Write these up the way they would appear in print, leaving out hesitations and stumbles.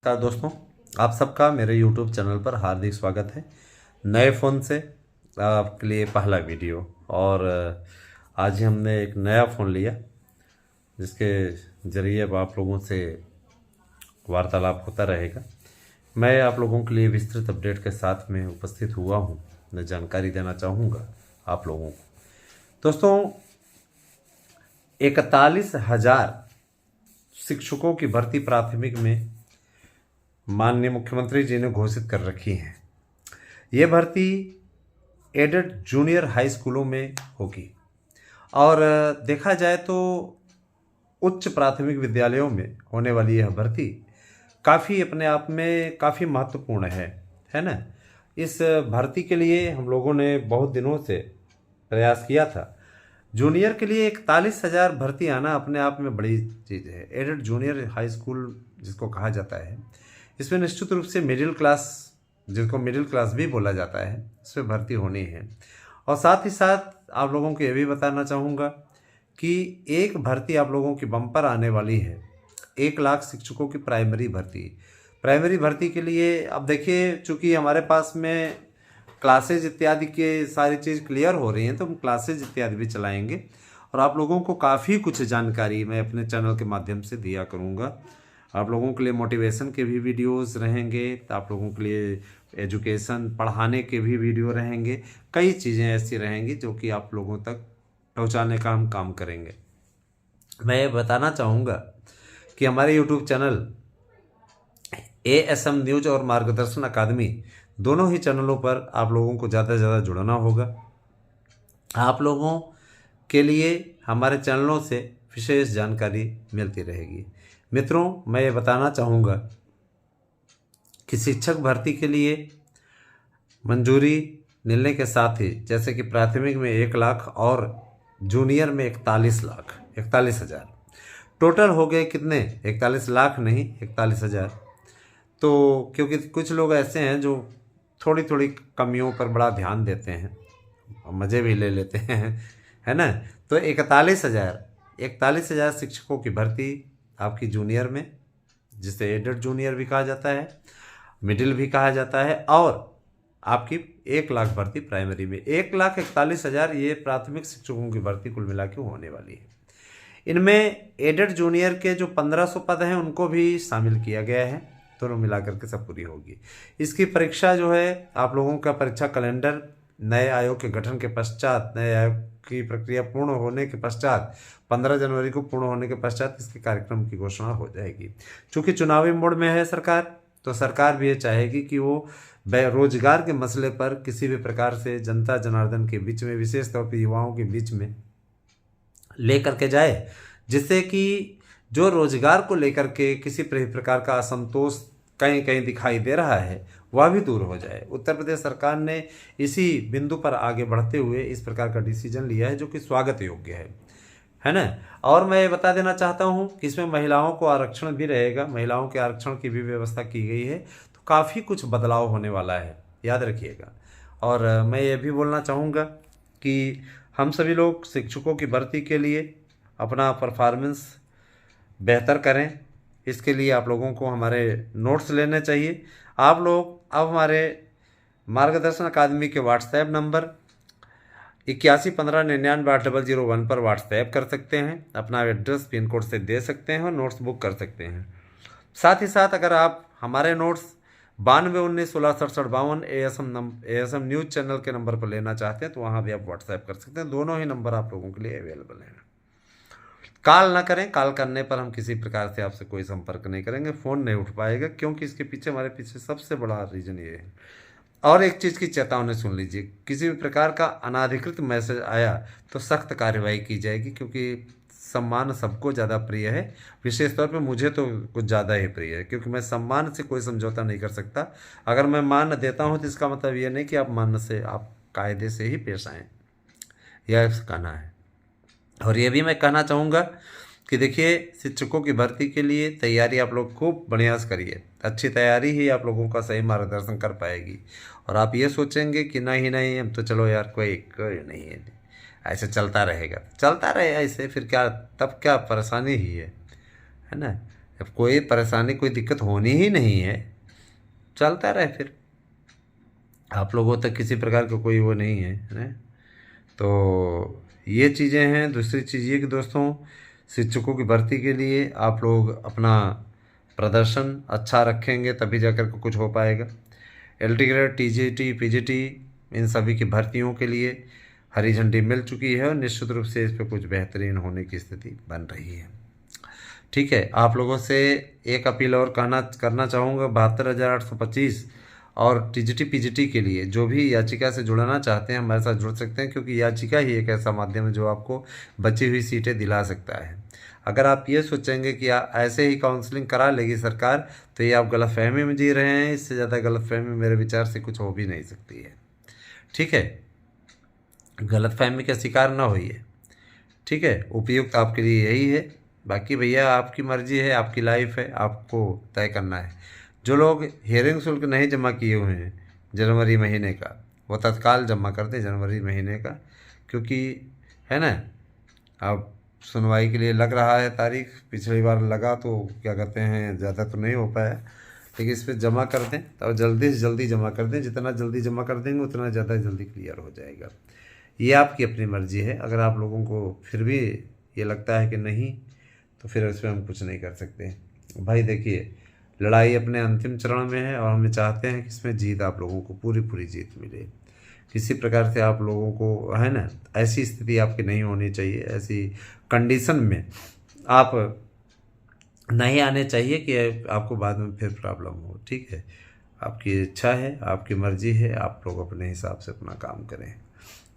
नमस्कार दोस्तों, आप सबका मेरे YouTube चैनल पर हार्दिक स्वागत है। नए फ़ोन से आपके लिए पहला वीडियो। और आज ही हमने एक नया फ़ोन लिया जिसके ज़रिए अब आप लोगों से वार्तालाप होता रहेगा। मैं आप लोगों के लिए विस्तृत अपडेट के साथ में उपस्थित हुआ हूँ। मैं जानकारी देना चाहूँगा आप लोगों को। दोस्तों, 41,000 शिक्षकों की भर्ती प्राथमिक में माननीय मुख्यमंत्री जी ने घोषित कर रखी हैं। ये भर्ती एडेड जूनियर हाई स्कूलों में होगी और देखा जाए तो उच्च प्राथमिक विद्यालयों में होने वाली यह भर्ती काफ़ी अपने आप में काफ़ी महत्वपूर्ण है ना। इस भर्ती के लिए हम लोगों ने बहुत दिनों से प्रयास किया था। जूनियर के लिए 41,000 भर्ती आना अपने आप में बड़ी चीज़ है। एडेड जूनियर हाई स्कूल जिसको कहा जाता है, इसमें निश्चित रूप से मिडिल क्लास, जिसको मिडिल क्लास भी बोला जाता है, इसमें भर्ती होनी है। और साथ ही साथ आप लोगों को ये भी बताना चाहूँगा कि एक भर्ती आप लोगों की बम्पर आने वाली है, 1,00,000 शिक्षकों की प्राइमरी भर्ती के लिए। अब देखिए, चूँकि हमारे पास में क्लासेज इत्यादि के सारी चीज़ क्लियर हो रही हैं, तो हम क्लासेज इत्यादि भी चलाएंगे और आप लोगों को काफ़ी कुछ जानकारी मैं अपने चैनल के माध्यम से दिया करूँगा। आप लोगों के लिए मोटिवेशन के भी वीडियोस रहेंगे, तो आप लोगों के लिए एजुकेशन पढ़ाने के भी वीडियो रहेंगे। कई चीज़ें ऐसी रहेंगी जो कि आप लोगों तक पहुंचाने का हम काम करेंगे। मैं ये बताना चाहूँगा कि हमारे यूट्यूब चैनल ASM न्यूज और मार्गदर्शन अकादमी, दोनों ही चैनलों पर आप लोगों को ज़्यादा से ज़्यादा जुड़ना होगा। आप लोगों के लिए हमारे चैनलों से विशेष जानकारी मिलती रहेगी। मित्रों, मैं ये बताना चाहूँगा कि शिक्षक भर्ती के लिए मंजूरी मिलने के साथ ही, जैसे कि प्राथमिक में 1,00,000 और जूनियर में 41,00,000 टोटल हो गए कितने? 41,00,000 नहीं, 41,000। तो क्योंकि कुछ लोग ऐसे हैं जो थोड़ी थोड़ी कमियों पर बड़ा ध्यान देते हैं, मज़े भी ले लेते हैं, है ना। तो 41,000 शिक्षकों की भर्ती आपकी जूनियर में, जिसे एडेड जूनियर भी कहा जाता है, मिडिल भी कहा जाता है, और आपकी 1,00,000 भर्ती प्राइमरी में। 1,41,000 ये प्राथमिक शिक्षकों की भर्ती कुल मिला के होने वाली है। इनमें एडेड जूनियर के जो 1,500 पद हैं उनको भी शामिल किया गया है। दोनों मिलाकर के सब पूरी होगी। इसकी परीक्षा जो है, आप लोगों का परीक्षा कैलेंडर नए आयोग के गठन के पश्चात, नए आयोग की प्रक्रिया पूर्ण होने के पश्चात, 15 जनवरी को पूर्ण होने के पश्चात इसके कार्यक्रम की घोषणा हो जाएगी। चूँकि चुनावी मोड में है सरकार, तो सरकार भी ये चाहेगी कि वो बेरोजगार के मसले पर किसी भी प्रकार से जनता जनार्दन के बीच में, विशेष तौर पर युवाओं के बीच में लेकर के जाए, जिससे कि जो रोजगार को लेकर के किसी प्रकार का असंतोष कहीं कहीं दिखाई दे रहा है, वह भी दूर हो जाए। उत्तर प्रदेश सरकार ने इसी बिंदु पर आगे बढ़ते हुए इस प्रकार का डिसीजन लिया है, जो कि स्वागत योग्य है ना। और मैं ये बता देना चाहता हूँ कि इसमें महिलाओं को आरक्षण भी रहेगा, महिलाओं के आरक्षण की भी व्यवस्था की गई है। तो काफ़ी कुछ बदलाव होने वाला है, याद रखिएगा। और मैं ये भी बोलना चाहूँगा कि हम सभी लोग शिक्षकों की भर्ती के लिए अपना परफॉर्मेंस बेहतर करें। इसके लिए आप लोगों को हमारे नोट्स लेने चाहिए। आप लोग अब हमारे मार्गदर्शन अकादमी के व्हाट्सएप नंबर 8115998001 पर व्हाट्सएप कर सकते हैं, अपना एड्रेस पिन कोड से दे सकते हैं और नोट्स बुक कर सकते हैं। साथ ही साथ अगर आप हमारे नोट्स 9219166752 ASM न्यूज़ चैनल के नंबर पर लेना चाहते हैं, तो वहाँ भी आप व्हाट्सएप कर सकते हैं। दोनों ही नंबर आप लोगों के लिए अवेलेबल हैं। कॉल ना करें, कॉल करने पर हम किसी प्रकार से आपसे कोई संपर्क नहीं करेंगे, फ़ोन नहीं उठ पाएगा, क्योंकि इसके पीछे, हमारे पीछे सबसे बड़ा रीज़न ये है। और एक चीज़ की चेतावनी सुन लीजिए, किसी भी प्रकार का अनाधिकृत मैसेज आया तो सख्त कार्रवाई की जाएगी, क्योंकि सम्मान सबको ज़्यादा प्रिय है। विशेष तौर पे मुझे तो कुछ ज़्यादा ही प्रिय है, क्योंकि मैं सम्मान से कोई समझौता नहीं कर सकता। अगर मैं मान देता हूँ तो इसका मतलब ये नहीं कि आप मान से, आप कायदे से ही पेश आएँ, यह कहना है। और ये भी मैं कहना चाहूँगा कि देखिए, शिक्षकों की भर्ती के लिए तैयारी आप लोग खूब बढ़िया से करिए। अच्छी तैयारी ही आप लोगों का सही मार्गदर्शन कर पाएगी। और आप ये सोचेंगे कि नहीं नहीं, हम तो चलो यार, कोई नहीं है, ऐसे चलता रहेगा, चलता रहे ऐसे, फिर क्या, तब क्या परेशानी ही है ना। अब कोई परेशानी कोई दिक्कत होनी ही नहीं है, चलता रहे फिर, आप लोगों तक किसी प्रकार का कोई वो नहीं है। तो ये चीज़ें हैं। दूसरी चीज़ ये कि दोस्तों, शिक्षकों की भर्ती के लिए आप लोग अपना प्रदर्शन अच्छा रखेंगे तभी जाकर के कुछ हो पाएगा। एलटी ग्रेड, टीजीटी, पीजीटी, इन सभी की भर्तियों के लिए हरी झंडी मिल चुकी है और निश्चित रूप से इस पर कुछ बेहतरीन होने की स्थिति बन रही है। ठीक है, आप लोगों से एक अपील और करना चाहूँगा। 72,825 और टीजीटी पीजीटी के लिए जो भी याचिका से जुड़ना चाहते हैं हमारे साथ जुड़ सकते हैं, क्योंकि याचिका ही एक ऐसा माध्यम है जो आपको बची हुई सीटें दिला सकता है। अगर आप ये सोचेंगे कि ऐसे ही काउंसलिंग करा लेगी सरकार, तो ये आप गलतफहमी में जी रहे हैं। इससे ज़्यादा गलतफहमी मेरे विचार से कुछ हो भी नहीं सकती है। ठीक है, गलतफहमी का शिकार ना होइए। ठीक है, उपयुक्त आपके लिए यही है। बाकी भैया आपकी मर्जी है, आपकी लाइफ है, आपको तय करना है। जो लोग हियरिंग शुल्क नहीं जमा किए हुए हैं जनवरी महीने का, वो तत्काल जमा कर दें जनवरी महीने का, क्योंकि है ना, अब सुनवाई के लिए लग रहा है तारीख। पिछली बार लगा तो क्या कहते हैं, ज़्यादा तो नहीं हो पाया, लेकिन इस पर जमा कर दें तो जल्दी से जल्दी जमा कर दें। जितना जल्दी जमा कर देंगे उतना ज़्यादा जल्दी क्लियर हो जाएगा। ये आपकी अपनी मर्जी है। अगर आप लोगों को फिर भी ये लगता है कि नहीं, तो फिर इसमें हम कुछ नहीं कर सकते। भाई देखिए, लड़ाई अपने अंतिम चरण में है और हम चाहते हैं कि इसमें जीत आप लोगों को पूरी जीत मिले। किसी प्रकार से आप लोगों को है ना, ऐसी स्थिति आपकी नहीं होनी चाहिए। ऐसी कंडीशन में आप नहीं आने चाहिए कि आपको बाद में फिर प्रॉब्लम हो। ठीक है, आपकी इच्छा है, आपकी मर्जी है, आप लोग अपने हिसाब से अपना काम करें।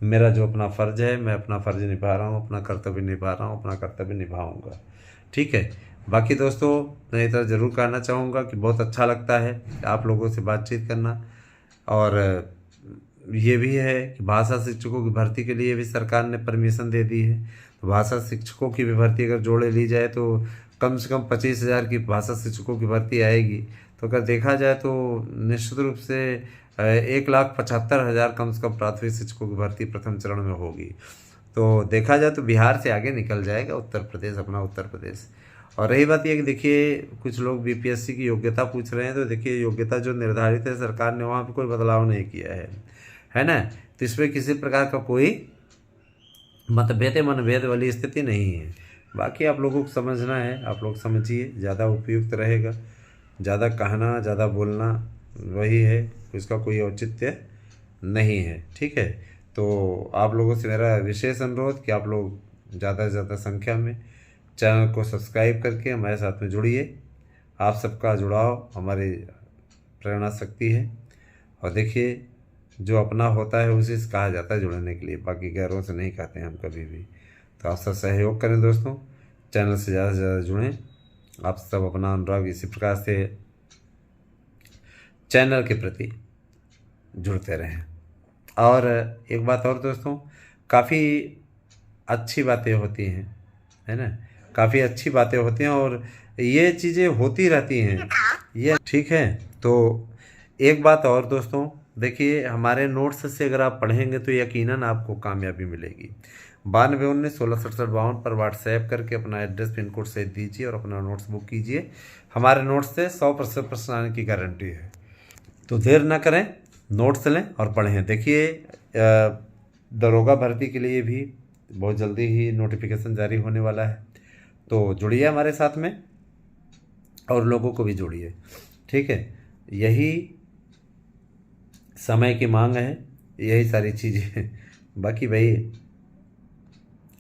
मेरा जो अपना फ़र्ज़ है, मैं अपना फ़र्ज़ निभा रहा हूँ, अपना कर्तव्य निभा रहा हूँ, अपना कर्तव्य निभाऊँगा। ठीक है, बाकी दोस्तों मैं इतना ज़रूर कहना चाहूँगा कि बहुत अच्छा लगता है आप लोगों से बातचीत करना। और ये भी है कि भाषा शिक्षकों की भर्ती के लिए भी सरकार ने परमिशन दे दी है। तो भाषा शिक्षकों की भी भर्ती अगर जोड़े ली जाए तो कम से कम 25,000 की भाषा शिक्षकों की भर्ती आएगी। तो अगर देखा जाए तो निश्चित रूप से 1,75,000 कम से कम प्राथमिक शिक्षकों की भर्ती प्रथम चरण में होगी। तो देखा जाए तो बिहार से आगे निकल जाएगा उत्तर प्रदेश, अपना उत्तर प्रदेश। और रही बात यह कि देखिए, कुछ लोग बीपीएससी की योग्यता पूछ रहे हैं, तो देखिए योग्यता जो निर्धारित है सरकार ने वहाँ पे कोई बदलाव नहीं किया है ना। तो इसमें किसी प्रकार का कोई मतभेद मनभेद वाली स्थिति नहीं है। बाकी आप लोगों को समझना है, आप लोग समझिए, ज़्यादा उपयुक्त रहेगा। ज़्यादा कहना, ज़्यादा बोलना वही है, इसका कोई औचित्य नहीं है। ठीक है, तो आप लोगों से मेरा विशेष अनुरोध कि आप लोग ज़्यादा से ज़्यादा संख्या में चैनल को सब्सक्राइब करके हमारे साथ में जुड़िए। आप सबका जुड़ाव हमारी प्रेरणा शक्ति है। और देखिए, जो अपना होता है उसी से कहा जाता है जुड़ने के लिए, बाकी गैरों से नहीं कहते हैं हम कभी भी। तो आप सब सहयोग करें दोस्तों, चैनल से ज़्यादा से ज़्यादा जुड़ें। आप सब अपना अनुराग इसी प्रकार से चैनल के प्रति जुड़ते रहें। और एक बात और दोस्तों, काफ़ी अच्छी बातें होती हैं, है ना, काफ़ी अच्छी बातें होती हैं और ये चीज़ें होती रहती हैं ये। ठीक है, तो एक बात और दोस्तों, देखिए हमारे नोट्स से अगर आप पढ़ेंगे तो यकीनन आपको कामयाबी मिलेगी। 9219166752 पर व्हाट्सएप करके अपना एड्रेस पिन कोड सहित दीजिए और अपना नोट्स बुक कीजिए। हमारे नोट्स से 100% प्रश्न आने की गारंटी है। तो देर ना करें, नोट्स लें और पढ़ें। देखिए, दरोगा भर्ती के लिए भी बहुत जल्दी ही नोटिफिकेशन जारी होने वाला है, तो जुड़िए हमारे साथ में और लोगों को भी जोड़िए। ठीक है, यही समय की मांग है, यही सारी चीज़ें। बाकी भाई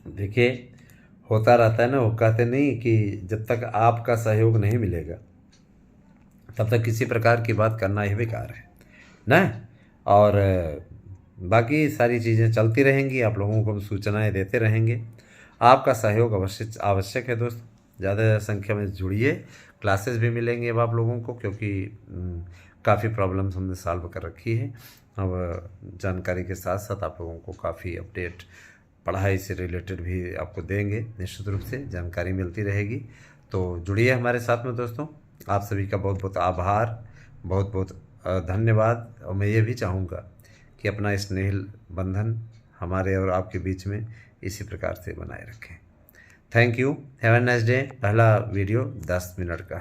देखिए, होता रहता है ना, वो कहते नहीं कि जब तक आपका सहयोग नहीं मिलेगा तब तक किसी प्रकार की बात करना ही बेकार है ना। और बाकी सारी चीज़ें चलती रहेंगी, आप लोगों को हम सूचनाएं देते रहेंगे। आपका सहयोग अवश्य आवश्यक है दोस्तों। ज़्यादा संख्या में जुड़िए, क्लासेस भी मिलेंगे अब आप लोगों को, क्योंकि काफ़ी प्रॉब्लम्स हमने सॉल्व कर रखी है। अब जानकारी के साथ साथ आप लोगों को काफ़ी अपडेट पढ़ाई से रिलेटेड भी आपको देंगे। निश्चित रूप से जानकारी मिलती रहेगी। तो जुड़िए हमारे साथ में दोस्तों। आप सभी का बहुत बहुत आभार, बहुत बहुत धन्यवाद। और मैं ये भी चाहूँगा कि अपना स्नेह बंधन हमारे और आपके बीच में इसी प्रकार से बनाए रखें। Thank you, have a nice day. पहला वीडियो 10 मिनट का।